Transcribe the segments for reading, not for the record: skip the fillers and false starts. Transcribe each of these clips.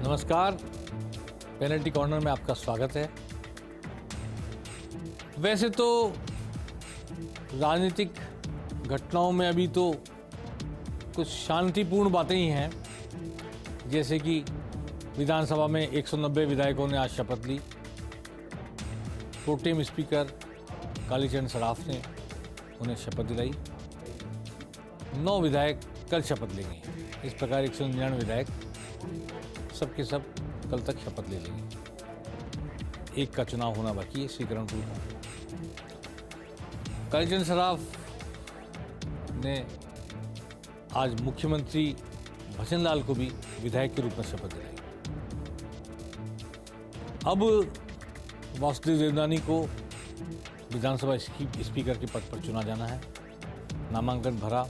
नमस्कार, penalty corner में आपका स्वागत है। वैसे तो राजनीतिक घटनाओं में अभी तो कुछ शांतिपूर्ण बातें ही हैं, जैसे कि विधानसभा में 190 विधायकों ने आज शपथ ली। प्रोटेम स्पीकर कालीचरण सराफ ने उन्हें शपथ दिलाई। 9 विधायक कल शपथ लेंगे। इस प्रकार 199 विधायक सबके सब कल तक शपथ ले लेंगे। एक का चुनाव होना बाकी है, श्रीकरणपुर का। कालीचरण सराफ ने आज मुख्यमंत्री भजनलाल को भी विधायक के रूप में शपथ दिलाई। अब वासुदेव देवनानी को विधानसभा स्पीकर के पद पर चुना जाना है। नामांकन भरा।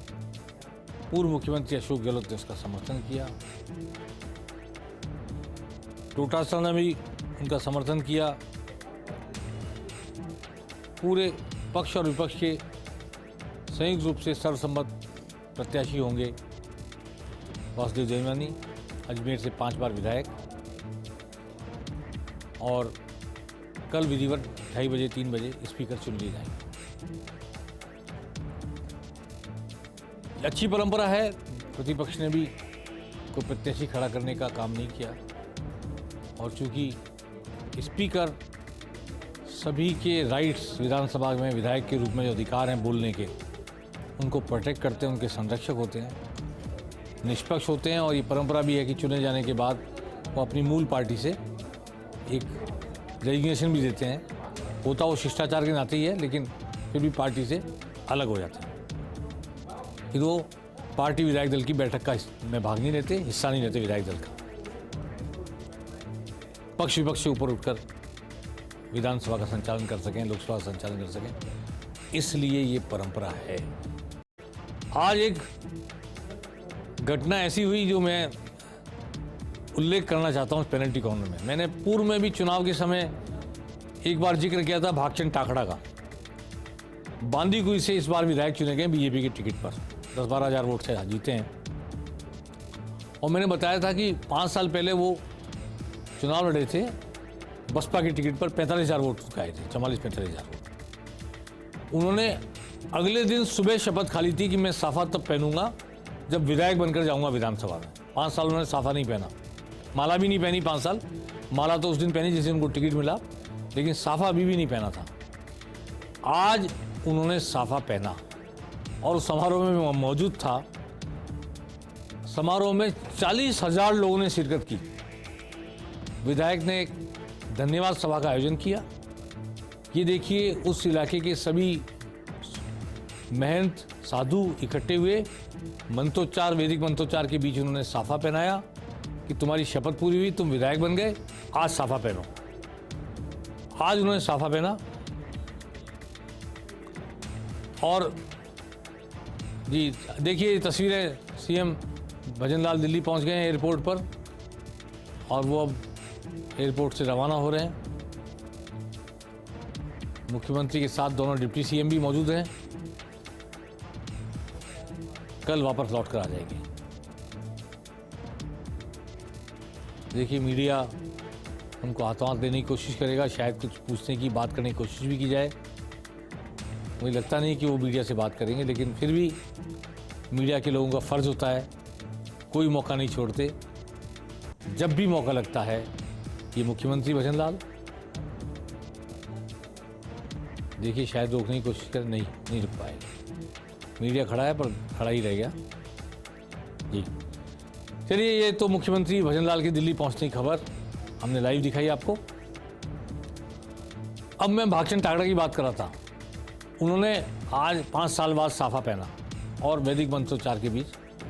पूर्व मुख्यमंत्री अशोक गहलोत ने उसका समर्थन किया। डोटासरा ने भी उनका समर्थन किया। पूरे पक्ष और विपक्ष के संयुक्त रूप से सर्वसम्मत प्रत्याशी होंगे वासुदेव देवनानी, अजमेर से 5 बार विधायक, और कल विधिवत 2:30 बजे 3 बजे स्पीकर चुन लिए जाएंगे। अच्छी परंपरा है। प्रतिपक्ष ने भी कोई प्रत्याशी खड़ा करने का काम नहीं किया, और चूंकि स्पीकर सभी के राइट्स विधानसभा में विधायक के रूप में जो अधिकार हैं बोलने के, उनको प्रोटेक्ट करते हैं, उनके संरक्षक होते हैं, निष्पक्ष होते हैं। और ये परंपरा भी है कि चुने जाने के बाद वो अपनी मूल पार्टी से एक रेजिग्नेशन भी देते हैं। होता वो शिष्टाचार के नाते ही है, लेकिन फिर भी पार्टी से अलग हो जाते हैं। फिर वो पार्टी विधायक दल की बैठक का में भाग नहीं लेते, हिस्सा नहीं लेते विधायक दल का। पक्ष विपक्ष से ऊपर उठकर विधानसभा का संचालन कर सकें, लोकसभा का संचालन कर सकें, इसलिए ये परंपरा है। आज एक घटना ऐसी हुई जो मैं उल्लेख करना चाहता हूँ पेनल्टी कॉर्नर में। मैंने पूर्व में भी चुनाव के समय एक बार जिक्र किया था भागचंद टाकड़ा का। बांदीकुई से इस बार विधायक चुने गए बीजेपी के टिकट पर, 10-12 हज़ार वोट से जीते हैं। और मैंने बताया था कि 5 साल पहले वो चुनाव लड़े थे बसपा के टिकट पर, 45,000 वोट आए थे, 44-45,000 वोट। उन्होंने अगले दिन सुबह शपथ खा ली थी कि मैं साफा तब पहनूंगा जब विधायक बनकर जाऊंगा विधानसभा में। 5 साल उन्होंने साफा नहीं पहना, माला भी नहीं पहनी 5 साल। माला तो उस दिन पहनी जिस दिन उनको टिकट मिला, लेकिन साफा अभी भी नहीं पहना था। आज उन्होंने साफा पहना और उस समारोह में मैं मौजूद था। समारोह में 40,000 लोगों ने शिरकत की। विधायक ने एक धन्यवाद सभा का आयोजन किया। ये देखिए, उस इलाके के सभी महंत साधु इकट्ठे हुए, मंत्रोच्चार, वैदिक मंत्रोच्चार के बीच उन्होंने साफा पहनाया कि तुम्हारी शपथ पूरी हुई, तुम विधायक बन गए, आज साफा पहनो। आज उन्होंने साफा पहना। और जी देखिए तस्वीरें, सीएम भजनलाल दिल्ली पहुंच गए हैं एयरपोर्ट पर, और वो अब एयरपोर्ट से रवाना हो रहे हैं। मुख्यमंत्री के साथ दोनों डिप्टी सीएम भी मौजूद हैं। कल वापस लौट कर आ जाएंगे। देखिए, मीडिया उनको हाथों हाथ देने की कोशिश करेगा, शायद कुछ पूछने की, बात करने की कोशिश भी की जाए। मुझे लगता नहीं कि वो मीडिया से बात करेंगे, लेकिन फिर भी मीडिया के लोगों का फ़र्ज़ होता है, कोई मौका नहीं छोड़ते। जब भी मौका लगता है, ये मुख्यमंत्री भजनलाल देखिए शायद रोकने की कोशिश करें, नहीं रुक पाएगा। मीडिया खड़ा है पर खड़ा ही रह गया। जी चलिए, ये तो मुख्यमंत्री भजनलाल की दिल्ली पहुंचने की खबर हमने लाइव दिखाई आपको। अब मैं भागचंद टाकड़ा की बात कर रहा था। उन्होंने आज 5 साल बाद साफा पहना और वैदिक मंत्रोच्चार के बीच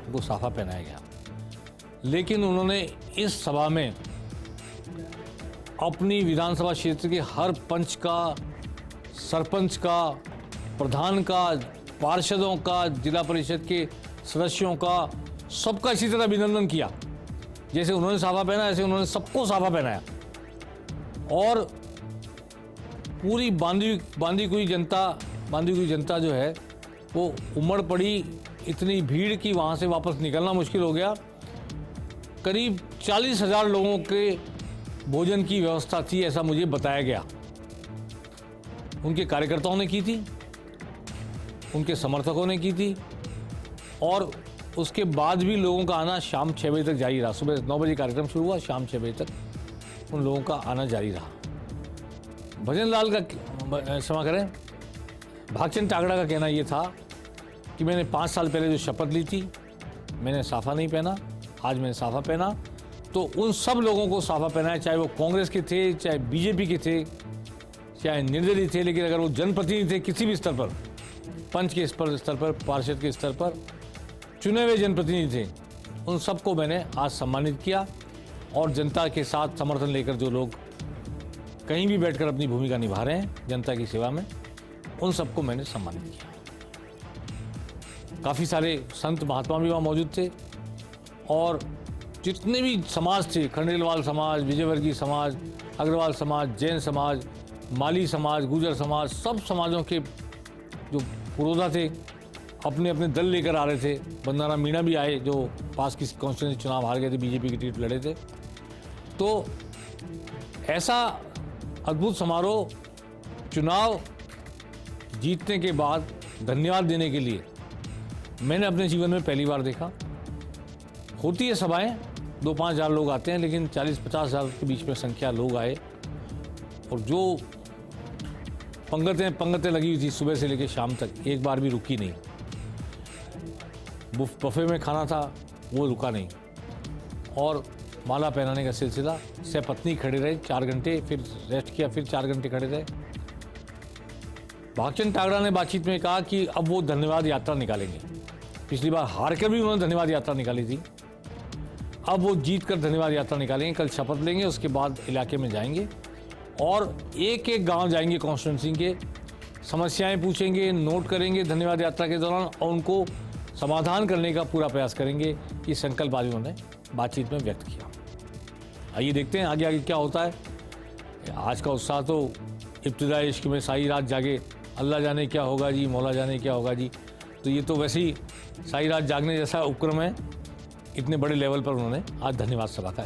वो साफा पहनाया गया। लेकिन उन्होंने इस सभा में अपनी विधानसभा क्षेत्र के हर पंच का, सरपंच का, प्रधान का, पार्षदों का, जिला परिषद के सदस्यों का, सबका इसी तरह अभिनंदन किया। जैसे उन्होंने साफा पहना, ऐसे उन्होंने सबको साफा पहनाया। और पूरी बांदीकुई जनता जो है वो उमड़ पड़ी। इतनी भीड़ की वहाँ से वापस निकलना मुश्किल हो गया। करीब 40,000 लोगों के भोजन की व्यवस्था थी, ऐसा मुझे बताया गया। उनके कार्यकर्ताओं ने की थी, उनके समर्थकों ने की थी, और उसके बाद भी लोगों का आना शाम 6 बजे तक जारी रहा। सुबह 9 बजे कार्यक्रम शुरू हुआ, शाम 6 बजे तक उन लोगों का आना जारी रहा। भजन लाल का, क्षमा करें, भागचंद टागड़ा का कहना यह था कि मैंने 5 साल पहले जो शपथ ली थी, मैंने साफा नहीं पहना, आज मैंने साफा पहना। तो उन सब लोगों को साफा पहना है, चाहे वो कांग्रेस के थे, चाहे बीजेपी के थे, चाहे निर्दलीय थे, लेकिन अगर वो जनप्रतिनिधि थे किसी भी स्तर पर, पंच के स्तर पर, पार्षद के स्तर पर, चुने हुए जनप्रतिनिधि थे, उन सबको मैंने आज सम्मानित किया। और जनता के साथ समर्थन लेकर जो लोग कहीं भी बैठकर अपनी भूमिका निभा रहे हैं जनता की सेवा में, उन सबको मैंने सम्मानित किया। काफ़ी सारे संत महात्मा भी वहाँ मौजूद थे, और जितने भी समाज थे, खंडेलवाल समाज, विजयवर्गीय समाज, अग्रवाल समाज, जैन समाज, माली समाज, गुजर समाज, सब समाजों के जो पुरोधा थे अपने अपने दल लेकर आ रहे थे। बंदारा मीणा भी आए, जो पास की कॉन्स्टिट्यूंसी चुनाव हार गए थे, बीजेपी की टिकट लड़े थे। तो ऐसा अद्भुत समारोह चुनाव जीतने के बाद धन्यवाद देने के लिए मैंने अपने जीवन में पहली बार देखा। होती है सभाएं, 2-5 हज़ार लोग आते हैं, लेकिन 40-50 हज़ार के बीच में संख्या लोग आए, और जो पंगतें लगी हुई थी सुबह से लेकर शाम तक, एक बार भी रुकी नहीं। बफे में खाना था, वो रुका नहीं, और माला पहनाने का सिलसिला, सपत्नी खड़े रहे 4 घंटे, फिर रेस्ट किया, फिर 4 घंटे खड़े रहे। भागचंद टागड़ा ने बातचीत में कहा कि अब वो धन्यवाद यात्रा निकालेंगे। पिछली बार हार कर भी उन्होंने धन्यवाद यात्रा निकाली थी, अब वो जीत कर धन्यवाद यात्रा निकालेंगे। कल शपथ लेंगे, उसके बाद इलाके में जाएंगे और एक एक गांव जाएंगे, कॉन्स्टिट्यूंसी के समस्याएं पूछेंगे, नोट करेंगे धन्यवाद यात्रा के दौरान, और उनको समाधान करने का पूरा प्रयास करेंगे। ये संकल्प आज उन्होंने बातचीत में व्यक्त किया। आइए देखते हैं आगे क्या होता है। आज का उत्साह तो इब्तिदाई इश्क में सारी रात जागे, अल्लाह जाने क्या होगा जी, मौला जाने क्या होगा जी। तो ये तो वैसे ही सारी रात जागने जैसा उपक्रम है। इतने बड़े लेवल पर उन्होंने आज धन्यवाद सभा का